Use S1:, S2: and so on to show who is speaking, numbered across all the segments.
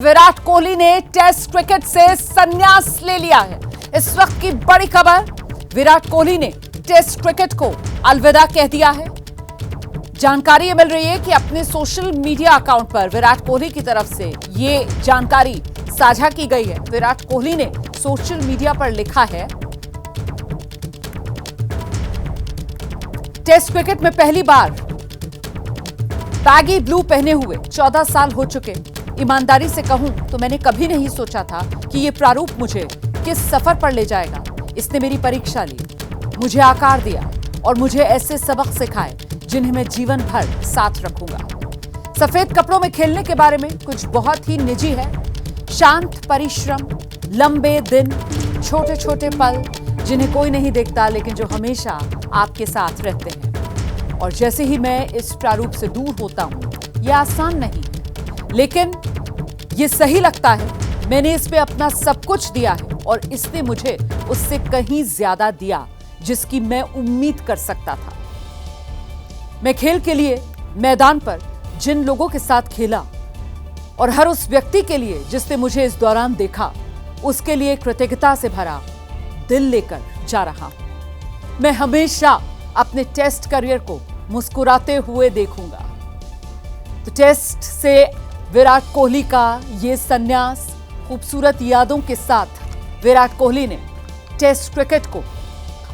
S1: विराट कोहली ने test cricket से संन्यास ले लिया है। इस वक्त की बड़ी खबर, विराट कोहली ने टेस्ट क्रिकेट को अलविदा कह दिया है। जानकारी ये मिल रही है कि अपने सोशल मीडिया अकाउंट पर विराट कोहली की तरफ से ये जानकारी साझा की गई है। विराट कोहली ने सोशल मीडिया पर लिखा है, टेस्ट क्रिकेट में पहली बार बैगी ब्लू पहने हुए 14 साल हो चुके। ईमानदारी से कहूं तो मैंने कभी नहीं सोचा था कि ये प्रारूप मुझे किस सफर पर ले जाएगा। इसने मेरी परीक्षा ली, मुझे आकार दिया और मुझे ऐसे सबक सिखाए जिन्हें मैं जीवन भर साथ रखूंगा। सफेद कपड़ों में खेलने के बारे में कुछ बहुत ही निजी है। शांत परिश्रम, लंबे दिन, छोटे छोटे पल जिन्हें कोई नहीं देखता लेकिन जो हमेशा आपके साथ रहते हैं। और जैसे ही मैं इस प्रारूप से दूर होता हूं, यह आसान नहीं लेकिन ये सही लगता है। मैंने इस पे अपना सब कुछ दिया है और इसने मुझे उससे कहीं ज्यादा दिया जिसकी मैं उम्मीद कर सकता था। मैं खेल के लिए मैदान पर जिन लोगों के साथ खेला और हर उस व्यक्ति के लिए जिसने मुझे इस दौरान देखा, उसके लिए कृतज्ञता से भरा दिल लेकर जा रहा हूं। मैं हमेशा अपने टेस्ट करियर को मुस्कुराते हुए देखूंगा। तो टेस्ट से विराट कोहली का ये संन्यास, खूबसूरत यादों के साथ विराट कोहली ने टेस्ट क्रिकेट को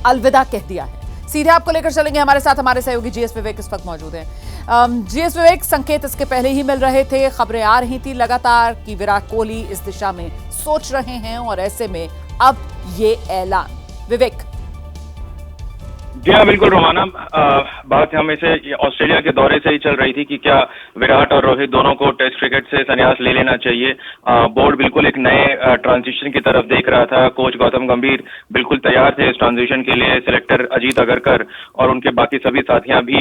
S1: अलविदा कह दिया है। सीधे आपको लेकर चलेंगे, हमारे साथ हमारे सहयोगी जीएस विवेक इस वक्त मौजूद हैं। जीएस विवेक, संकेत इसके पहले ही मिल रहे थे, खबरें आ रही थी लगातार कि विराट कोहली इस दिशा में सोच रहे हैं और ऐसे में अब ये ऐलान। विवेक।
S2: जी हाँ, बिल्कुल रोमाना, बात हमें से ऑस्ट्रेलिया के दौरे से ही चल रही थी कि क्या विराट और रोहित दोनों को टेस्ट क्रिकेट से संन्यास ले लेना चाहिए। बोर्ड बिल्कुल एक नए ट्रांजिशन की तरफ देख रहा था। कोच गौतम गंभीर बिल्कुल तैयार थे इस ट्रांजिशन के लिए। सिलेक्टर अजीत अगरकर और उनके बाकी सभी साथियां भी,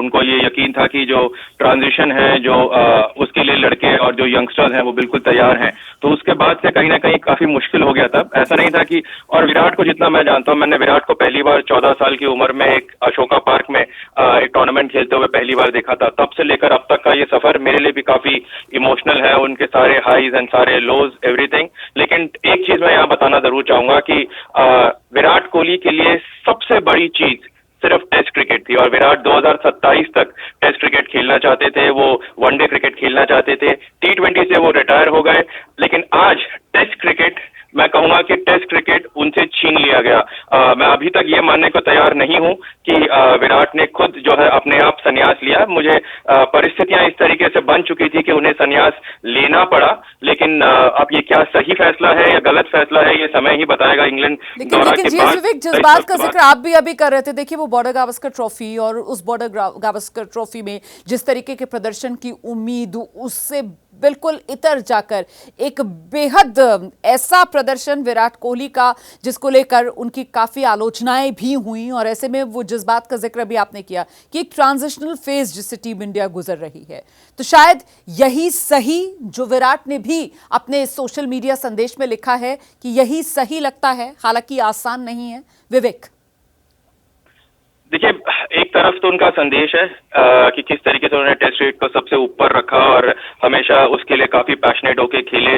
S2: उनको ये यकीन था कि जो ट्रांजिशन है जो उसके लिए लड़के और जो यंगस्टर्स हैं वो बिल्कुल तैयार हैं। तो उसके बाद से कहीं ना कहीं काफी मुश्किल हो गया था। ऐसा नहीं था कि, और विराट को जितना मैं जानता हूँ, मैंने विराट को पहली बार 14 साल की उम्र में एक अशोका पार्क में एक टूर्नामेंट खेलते हुए पहली बार देखा था। तब से लेकर अब तक का ये सफर मेरे लिए भी काफी इमोशनल है। उनके सारे हाईज एंड सारे लोज, एवरीथिंग। लेकिन एक चीज मैं यहाँ बताना जरूर चाहूंगा कि विराट कोहली के लिए सबसे बड़ी चीज सिर्फ टेस्ट क्रिकेट थी और विराट 2027 तक टेस्ट क्रिकेट खेलना चाहते थे। वो वनडे क्रिकेट खेलना चाहते थे। T20 से वो रिटायर हो गए, लेकिन आज टेस्ट क्रिकेट, मैं कहूंगा कि टेस्ट क्रिकेट उनसे छीन लिया गया। मैं अभी तक ये मानने को तैयार नहीं हूं कि विराट ने खुद जो है अपने आप संन्यास लिया। मुझे परिस्थितियां इस तरीके से बन चुकी थी कि उन्हें संन्यास लेना पड़ा, लेकिन अब ये क्या सही फैसला है या गलत फैसला है, ये समय ही बताएगा। इंग्लैंड दौरा के बाद
S1: विवेक, जिस बात का जिक्र आप भी अभी कर रहे थे, देखिए वो बॉर्डर गावस्कर ट्रॉफी और उस बॉर्डर गावस्कर ट्रॉफी में जिस तरीके के प्रदर्शन की उम्मीद, उससे बिल्कुल इतर जाकर एक बेहद ऐसा प्रदर्शन विराट कोहली का जिसको लेकर उनकी काफी आलोचनाएं भी हुई। और ऐसे में वो जिस बात का जिक्र भी आपने किया कि एक ट्रांजिशनल फेज जिससे टीम इंडिया गुजर रही है, तो शायद यही सही, जो विराट ने भी अपने सोशल मीडिया संदेश में लिखा है कि यही सही लगता है, हालांकि आसान नहीं है। विवेक।
S2: देखिए, एक तरफ तो उनका संदेश है कि किस तरीके से उन्होंने टेस्ट क्रिकेट को सबसे ऊपर रखा और हमेशा उसके लिए काफी पैशनेट होके खेले।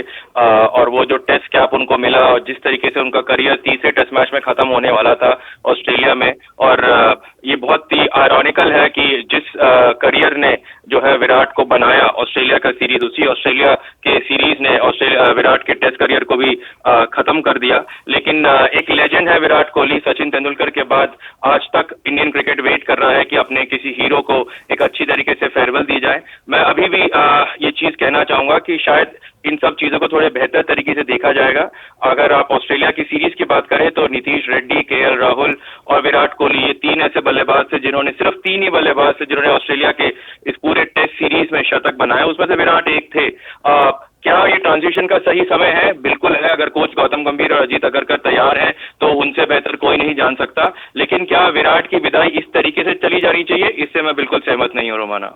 S2: और वो जो टेस्ट कैप उनको मिला और जिस तरीके से उनका करियर तीसरे टेस्ट मैच में खत्म होने वाला था ऑस्ट्रेलिया में। और ये बहुत ही आयरॉनिकल है कि जिस करियर ने जो है विराट को बनाया ऑस्ट्रेलिया का सीरीज, उसी ऑस्ट्रेलिया के सीरीज ने विराट के टेस्ट करियर को भी खत्म कर दिया। लेकिन एक लेजेंड है विराट कोहली, सचिन तेंदुलकर के बाद आज तक इंडियन क्रिकेट वेट कर रहा है कि अपने किसी हीरो को एक अच्छी तरीके से फेयरवेल दी जाए। मैं अभी भी ये चीज कहना चाहूंगा कि शायद इन सब चीजों को थोड़े बेहतर तरीके से देखा जाएगा। अगर आप ऑस्ट्रेलिया की सीरीज की बात करें तो नीतीश रेड्डी, KL राहुल और विराट कोहली, ये तीन ऐसे बल्लेबाज थे जिन्होंने, सिर्फ तीन ही बल्लेबाज थे जिन्होंने ऑस्ट्रेलिया के इस पूरे टेस्ट सीरीज में शतक बनाया, उसमें से विराट एक थे। क्या ये ट्रांजिशन का सही समय है? बिल्कुल है। अगर कोच गौतम गंभीर और अजीत अगरकर तैयार हैं तो उनसे बेहतर कोई नहीं जान सकता। लेकिन क्या विराट की विदाई इस तरीके से चली जानी चाहिए? इससे मैं बिल्कुल सहमत नहीं हूं रोमाना।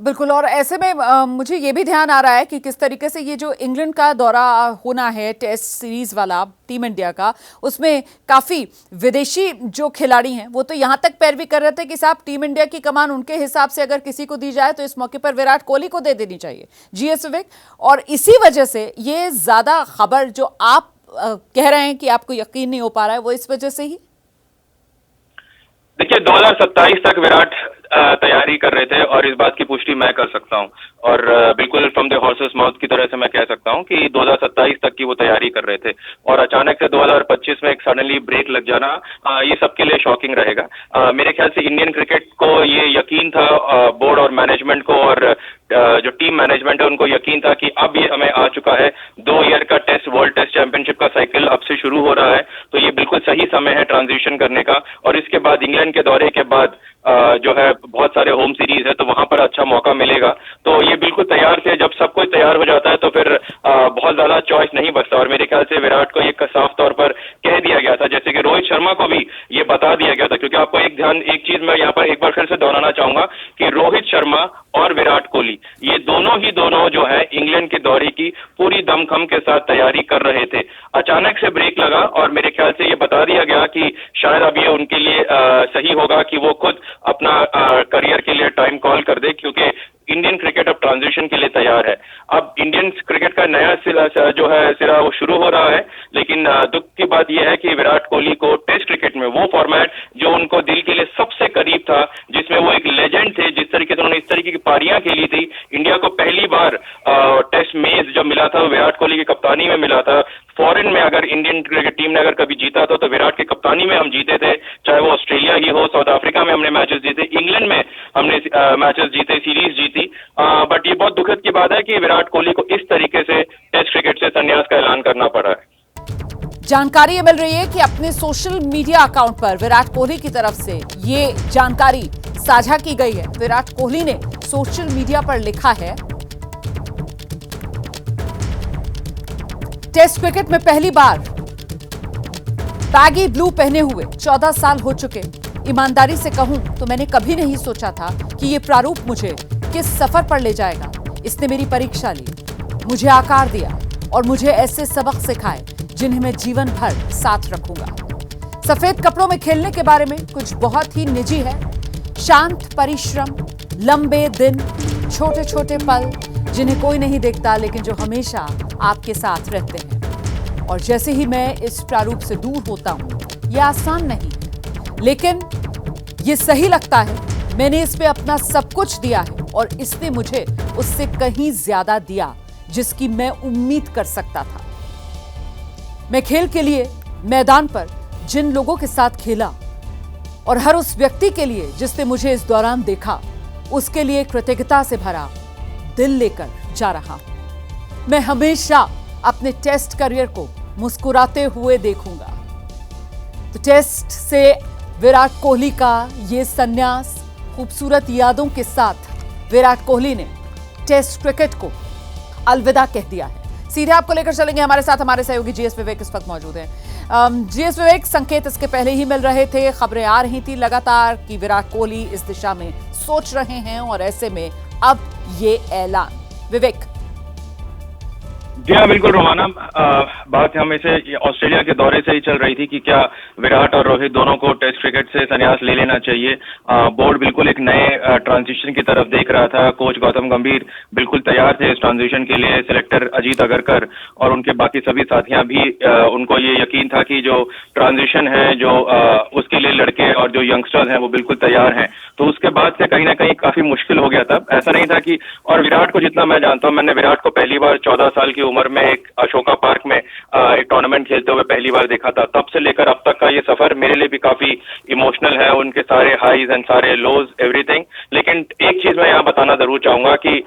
S1: बिल्कुल। और ऐसे में मुझे ये भी ध्यान आ रहा है कि किस तरीके से ये जो इंग्लैंड का दौरा होना है टेस्ट सीरीज वाला टीम इंडिया का, उसमें काफी विदेशी जो खिलाड़ी हैं वो तो यहां तक पैरवी कर रहे थे कि साहब टीम इंडिया की कमान उनके हिसाब से अगर किसी को दी जाए तो इस मौके पर विराट कोहली को दे देनी चाहिए, जीएस विवेक। और इसी वजह से ये ज्यादा खबर जो आप कह रहे हैं कि आपको यकीन नहीं हो पा रहा है, वो इस वजह से ही।
S2: देखिए 2027 तक विराट तैयारी कर रहे थे और इस बात की पुष्टि मैं कर सकता हूं और बिल्कुल फ्रॉम द हॉर्सेस माउथ की तरह से मैं कह सकता हूं कि 2027 तक की वो तैयारी कर रहे थे और अचानक से 2025 में एक सडनली ब्रेक लग जाना ये सबके लिए शॉकिंग रहेगा। मेरे ख्याल से इंडियन क्रिकेट को ये यकीन था, बोर्ड और मैनेजमेंट को और जो टीम मैनेजमेंट है उनको यकीन था कि अब ये हमें आ चुका है 2 ईयर का टेस्ट वर्ल्ड टेस्ट चैंपियनशिप का साइकिल अब से शुरू हो रहा है, तो ये बिल्कुल सही समय है ट्रांजिशन करने का। और इसके बाद इंग्लैंड के दौरे के बाद जो है बहुत सारे होम सीरीज है तो वहां पर अच्छा मौका मिलेगा, तो ये बिल्कुल तैयार थे। जब सब कुछ तैयार हो जाता है तो फिर बहुत ज्यादा चॉइस नहीं बचता और मेरे ख्याल से विराट को एक साफ तौर पर कह दिया गया था, जैसे कि रोहित शर्मा को भी ये बता दिया गया था। क्योंकि आपको एक चीज मैं यहाँ पर एक बार फिर से दोहराना चाहूंगा कि रोहित शर्मा और विराट कोहली ये दोनों जो है इंग्लैंड के दौरे की पूरी दमखम के साथ तैयारी कर रहे थे। अचानक से ब्रेक लगा और मेरे ख्याल से ये बता दिया गया कि शायद अब ये उनके लिए सही होगा कि वो खुद अपना करियर के लिए टाइम कॉल कर दे, क्योंकि इंडियन क्रिकेट अब ट्रांजिशन के लिए तैयार है। अब इंडियन क्रिकेट का नया सिरा वो शुरू हो रहा है, लेकिन दुख की बात यह है कि विराट कोहली को टेस्ट क्रिकेट में वो फॉर्मेट जो उनको दिल के लिए सबसे करीब था, जिसमें वो एक लेजेंड थे, जिस तरीके से उन्होंने इस तरीके की पारियां खेली थी, इंडिया को पहली बार टेस्ट मेज जब मिला था विराट कोहली की कप्तानी में मिला था। फॉरेन में अगर इंडियन क्रिकेट टीम ने अगर कभी जीता था तो विराट की कप्तानी में हम जीते थे, चाहे वो ऑस्ट्रेलिया ही हो, साउथ अफ्रीका में हमने मैचेस जीते, इंग्लैंड में हमने मैचेस जीते, सीरीज जीती। बट ये बहुत दुखद की बात है कि विराट कोहली को इस तरीके से टेस्ट क्रिकेट से संन्यास का ऐलान करना पड़ा है।
S1: जानकारी ये मिल रही है कि अपने सोशल मीडिया अकाउंट पर विराट कोहली की तरफ से ये जानकारी साझा की गई है। विराट कोहली ने सोशल मीडिया पर लिखा है, टेस्ट क्रिकेट में पहली बार बैगी ब्लू पहने हुए 14 साल हो चुके। ईमानदारी से कहूं तो मैंने कभी नहीं सोचा था कि ये प्रारूप मुझे किस सफर पर ले जाएगा। इसने मेरी परीक्षा ली, मुझे आकार दिया और मुझे ऐसे सबक सिखाए जिन्हें मैं जीवन भर साथ रखूंगा। सफेद कपड़ों में खेलने के बारे में कुछ बहुत ही निजी है। शांत परिश्रम, लंबे दिन, छोटे छोटे पल जिन्हें कोई नहीं देखता लेकिन जो हमेशा आपके साथ रहते हैं। और जैसे ही मैं इस प्रारूप से दूर होता हूं, यह आसान नहीं है, लेकिन ये सही लगता है। मैंने इस पे अपना सब कुछ दिया है और इसने मुझे उससे कहीं ज्यादा दिया जिसकी मैं उम्मीद कर सकता था। मैं खेल के लिए मैदान पर जिन लोगों के साथ खेला और हर उस व्यक्ति के लिए जिसने मुझे इस दौरान देखा, उसके लिए कृतज्ञता से भरा दिल लेकर जा रहा हूं। मैं हमेशा अपने टेस्ट करियर को मुस्कुराते हुए देखूंगा। तो टेस्ट से विराट कोहली का ये संन्यास, खूबसूरत यादों के साथ विराट कोहली ने टेस्ट क्रिकेट को अलविदा कह दिया है। सीधे आपको लेकर चलेंगे, हमारे साथ हमारे सहयोगी जीएस विवेक इस वक्त मौजूद हैं। जीएस विवेक, संकेत इसके पहले ही मिल रहे थे, खबरें आ रही थी लगातार कि विराट कोहली इस दिशा में सोच रहे हैं और ऐसे में अब ये ऐलान। विवेक।
S2: जी हाँ, बिल्कुल रोमाना, बात हमेशा ऑस्ट्रेलिया के दौरे से ही चल रही थी कि क्या विराट और रोहित दोनों को टेस्ट क्रिकेट से संन्यास ले लेना चाहिए। बोर्ड बिल्कुल एक नए ट्रांजिशन की तरफ देख रहा था। कोच गौतम गंभीर बिल्कुल तैयार थे इस ट्रांजिशन के लिए। सिलेक्टर अजीत अगरकर और उनके बाकी सभी साथियां भी, उनको ये यकीन था कि जो ट्रांजिशन है जो उसके लिए लड़के और जो यंगस्टर्स हैं वो बिल्कुल तैयार हैं। तो उसके बाद से कहीं ना कहीं काफी मुश्किल हो गया था। ऐसा नहीं था कि, और विराट को जितना मैं जानता हूं, मैंने विराट को पहली बार 14 साल की उम्र में एक अशोका पार्क में एक टूर्नामेंट खेलते हुए पहली बार देखा था। तब से लेकर अब तक का ये सफर मेरे लिए भी काफी इमोशनल है, उनके सारे हाईज एंड सारे लोज, एवरीथिंग। लेकिन एक चीज मैं यहाँ बताना जरूर चाहूंगा कि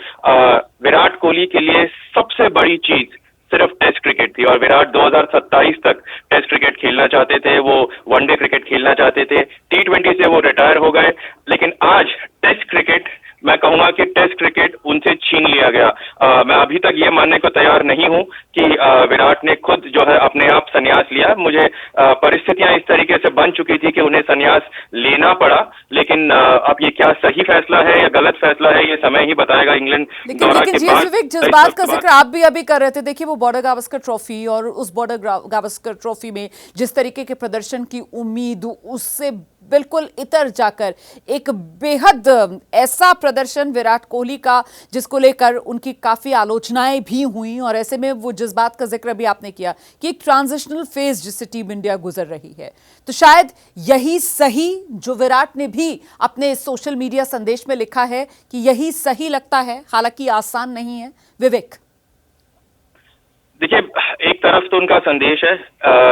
S2: विराट कोहली के लिए सबसे बड़ी चीज सिर्फ टेस्ट क्रिकेट थी और विराट 2027 तक टेस्ट क्रिकेट खेलना चाहते थे। वो वनडे क्रिकेट खेलना चाहते थे। T20 से वो रिटायर हो गए, लेकिन आज टेस्ट क्रिकेट, मैं कहूंगा कि टेस्ट क्रिकेट उनसे छीन लिया गया। मैं अभी तक ये मानने को तैयार नहीं हूं कि विराट ने खुद जो है अपने आप संन्यास लिया। मुझे परिस्थितियां इस तरीके से बन चुकी थी कि उन्हें संन्यास लेना पड़ा, लेकिन अब ये क्या सही फैसला है या गलत फैसला है, ये समय ही बताएगा। इंग्लैंड
S1: लेकिन
S2: दौरा
S1: लेकिन
S2: के
S1: जी
S2: बाद
S1: विवेक, जिस बात का जिक्र आप भी अभी कर रहे थे, देखिए वो बॉर्डर गावस्कर ट्रॉफी और उस बॉर्डर गावस्कर ट्रॉफी में जिस तरीके के प्रदर्शन की उम्मीद, उससे बिल्कुल इतर जाकर एक बेहद ऐसा प्रदर्शन विराट कोहली का जिसको लेकर उनकी काफी आलोचनाएं भी हुई। और ऐसे में वो जिस बात का जिक्र भी आपने किया कि एक ट्रांजिशनल फेज जिससे टीम इंडिया गुजर रही है, तो शायद यही सही जो विराट ने भी अपने सोशल मीडिया संदेश में लिखा है कि यही सही लगता है, हालांकि आसान नहीं है। विवेक,
S2: देखिए, एक तरफ तो उनका संदेश है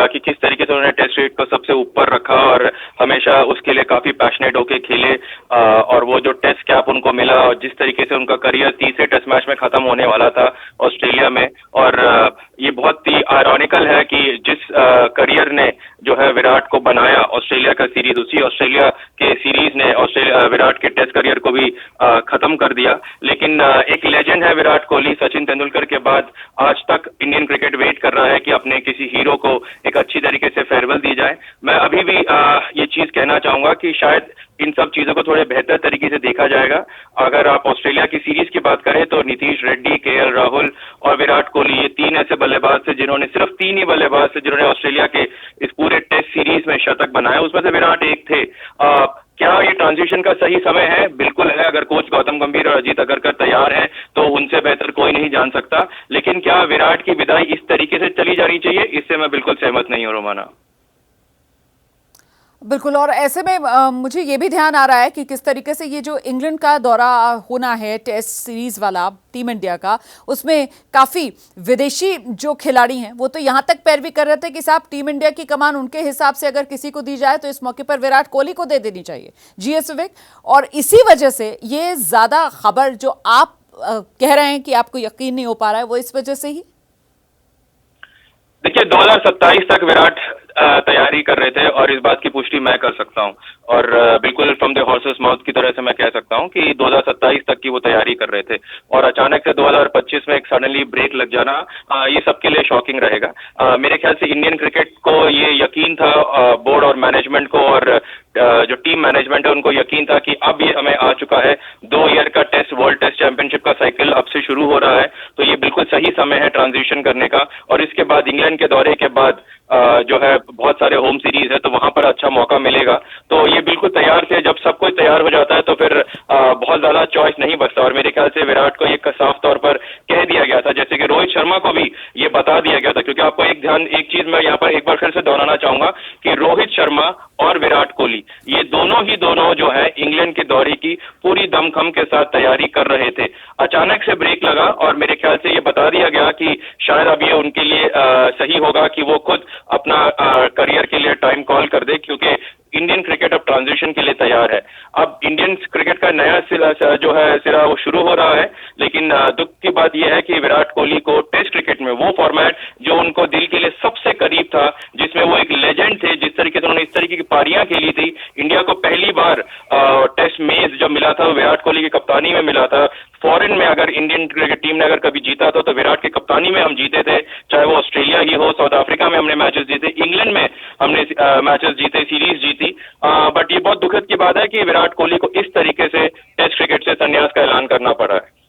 S2: कि किस तरीके से उन्होंने टेस्ट क्रिकेट को सबसे ऊपर रखा और हमेशा उसके लिए काफी पैशनेट होके खेले, और वो जो टेस्ट कैप उनको मिला और जिस तरीके से उनका करियर तीसरे टेस्ट मैच में खत्म होने वाला था ऑस्ट्रेलिया में। और ये बहुत ही आयरॉनिकल है कि जिस करियर ने जो है विराट को बनाया ऑस्ट्रेलिया का सीरीज, उसी ऑस्ट्रेलिया के सीरीज ने ऑस्ट्रेलिया विराट के टेस्ट करियर को भी खत्म कर दिया। लेकिन एक लेजेंड है विराट कोहली, सचिन तेंदुलकर के बाद आज तक इंडियन क्रिकेट वेट कर रहा है कि अपने किसी हीरो को एक अच्छी तरीके से फेयरवेल दी जाए। मैं अभी भी ये चीज कहना चाहूंगा कि शायद इन सब चीजों को थोड़े बेहतर तरीके से देखा जाएगा। अगर आप ऑस्ट्रेलिया की सीरीज की बात करें तो नीतीश रेड्डी, केएल राहुल और विराट कोहली, ये तीन ऐसे बल्लेबाज थे जिन्होंने, सिर्फ तीन ही बल्लेबाज थे जिन्होंने ऑस्ट्रेलिया के इस पूरे टेस्ट सीरीज में शतक बनाया, उसमें से विराट एक थे। क्या ये ट्रांजिशन का सही समय है? बिल्कुल है। अगर कोच गौतम गंभीर और अजीत अगरकर तैयार हैं तो उनसे बेहतर कोई नहीं जान सकता। लेकिन क्या विराट की विदाई इस तरीके से चली जानी चाहिए? इससे मैं बिल्कुल सहमत नहीं हूं रोमाना।
S1: बिल्कुल। और ऐसे में मुझे ये भी ध्यान आ रहा है कि किस तरीके से ये जो इंग्लैंड का दौरा होना है टेस्ट सीरीज वाला टीम इंडिया का, उसमें काफ़ी विदेशी जो खिलाड़ी हैं वो तो यहाँ तक पैरवी कर रहे थे कि साहब टीम इंडिया की कमान उनके हिसाब से अगर किसी को दी जाए तो इस मौके पर विराट कोहली को दे देनी चाहिए। जीएस विवेक, और इसी वजह से ये ज़्यादा खबर जो आप कह रहे हैं कि आपको यकीन नहीं हो पा रहा है, वो इस वजह से ही।
S2: देखिए, 2027 तक विराट तैयारी कर रहे थे और इस बात की पुष्टि मैं कर सकता हूं, और बिल्कुल फ्रॉम द हॉर्सेस माउथ की तरह से मैं कह सकता हूं कि 2027 तक की वो तैयारी कर रहे थे और अचानक से 2025 में एक सडनली ब्रेक लग जाना, ये सबके लिए शॉकिंग रहेगा। मेरे ख्याल से इंडियन क्रिकेट को ये यकीन था, बोर्ड और मैनेजमेंट को और जो टीम मैनेजमेंट है उनको यकीन था कि अब ये हमें आ चुका है, 2 ईयर का टेस्ट वर्ल्ड टेस्ट चैंपियनशिप का साइकिल अब से शुरू हो रहा है, तो ये बिल्कुल सही समय है ट्रांजिशन करने का। और इसके बाद इंग्लैंड के दौरे के बाद जो है बहुत सारे होम सीरीज है तो वहां पर अच्छा मौका मिलेगा, तो ये बिल्कुल तैयार थे। जब सब कुछ तैयार हो जाता है तो फिर बहुत ज्यादा चॉइस नहीं बचता, और मेरे ख्याल से विराट को एक साफ तौर पर कह दिया गया था, जैसे कि रोहित शर्मा को भी ये बता दिया गया था। क्योंकि आपको एक चीज मैं यहाँ पर एक बार फिर से दोहराना चाहूंगा कि रोहित शर्मा और विराट कोहली ये दोनों जो है इंग्लैंड के दौरे की पूरी दमखम के साथ तैयारी कर रहे थे। अचानक से ब्रेक लगा और मेरे ख्याल से ये बता दिया गया कि शायद अब ये उनके लिए सही होगा कि वो खुद अपना करियर के लिए टाइम कॉल कर दे, क्योंकि इंडियन क्रिकेट अब ट्रांजिशन के लिए तैयार है। अब इंडियन क्रिकेट का नया सिरा वो शुरू हो रहा है। लेकिन दुख की बात यह है कि विराट कोहली को टेस्ट क्रिकेट में वो फॉर्मेट जो उनको दिल के लिए सबसे करीब था, जिसमें वो एक लेजेंड थे, जिस तरीके से उन्होंने इस तरीके की पारियां खेली थी, इंडिया को पहली बार टेस्ट मेज जब मिला था विराट कोहली की कप्तानी में मिला था। फॉरेन में अगर इंडियन क्रिकेट टीम ने अगर कभी जीता था तो विराट की कप्तानी में हम जीते थे, चाहे वो ऑस्ट्रेलिया ही हो, साउथ अफ्रीका में हमने मैचेस जीते, इंग्लैंड में हमने मैचेस जीते, सीरीज जीती। बट ये बहुत दुखद की बात है कि विराट कोहली को इस तरीके से टेस्ट क्रिकेट से संन्यास का ऐलान करना पड़ा है।